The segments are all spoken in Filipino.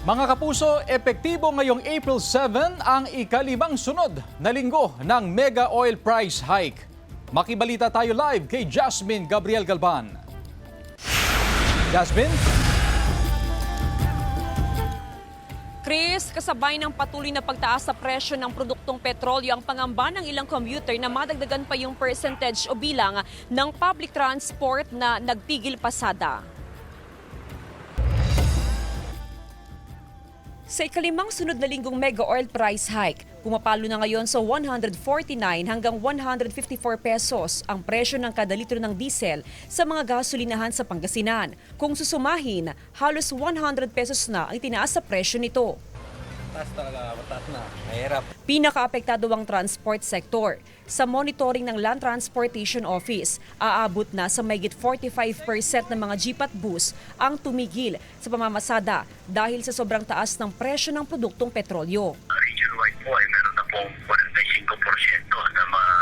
Mga kapuso, epektibo ngayong April 7 ang ikalimang sunod na linggo ng mega oil price hike. Makibalita tayo live kay Jasmine Gabriel Galban. Jasmine? Chris, kasabay ng patuloy na pagtaas sa presyo ng produktong petrolyo ang pangamba ng ilang commuter na madagdagan pa yung percentage o bilang ng public transport na nagpigil pasada. Sa ikalimang sunod na linggong mega oil price hike, pumapalo na ngayon sa 149 hanggang 154 pesos ang presyo ng kada litro ng diesel sa mga gasolinahan sa Pangasinan. Kung susumahin, halos 100 pesos na ang itinaas sa presyo nito. Mataas talaga, mataas na. Mahirap. Pinakaapektado ang transport sector. Sa monitoring ng Land Transportation Office, aabot na sa mahigit 45% ng mga jeep at bus ang tumigil sa pamamasada dahil sa sobrang taas ng presyo ng produktong petrolyo. Region-wide po ay meron na pong 45% na mga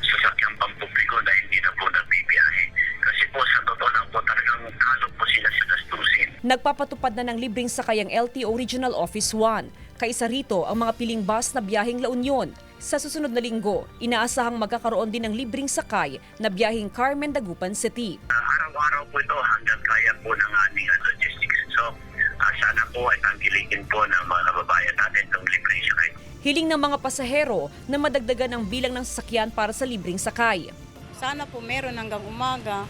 sasakyang pampubliko na hindi na po nagbibiyahe. Kasi po sa totoo lang po talagang talo po sila sa gastusin. Nagpapatupad na ng libreng sakay ang LTO Regional Office 1. Kaisa rito ang mga piling bus na biyaheng La Union. Sa susunod na linggo, inaasahang magkakaroon din ng libreng sakay na biyaheng Carmen Dagupan City. Araw-araw po ito hanggang kaya po ng aming logistics. So sana po ay tangkilikin po ng mga kababayan natin itong libreng sakay. Hiling ng mga pasahero na madagdagan ang bilang ng sasakyan para sa libreng sakay. Sana po meron hanggang umaga.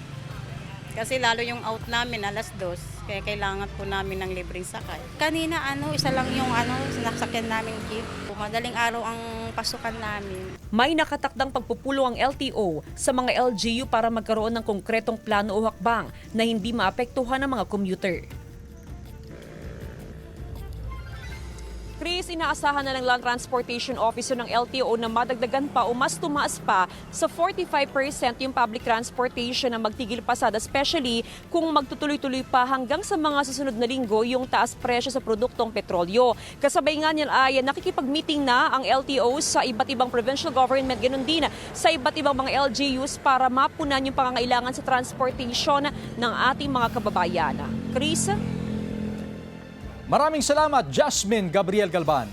Kasi lalo yung out namin alas 2, kaya kailangan po namin ng libreng sakay. Kanina isa lang yung sinasakyan namin jeep. Madaling araw ang pasukan namin. May nakatakdang pagpupulo ang LTO sa mga LGU para magkaroon ng konkretong plano o hakbang na hindi maapektuhan ng mga commuter. Chris, inaasahan na ng Land Transportation Office ng LTO na madagdagan pa o mas tumaas pa sa 45% yung public transportation na magtigil pasada, especially kung magtutuloy-tuloy pa hanggang sa mga susunod na linggo yung taas presyo sa produktong petrolyo. Kasabay nga niyan ay nakikipag-meeting na ang LTO sa iba't ibang provincial government, ganun din sa iba't ibang mga LGUs para mapunan yung pangangailangan sa transportation ng ating mga kababayan. Chris? Maraming salamat, Jasmine Gabriel Galban.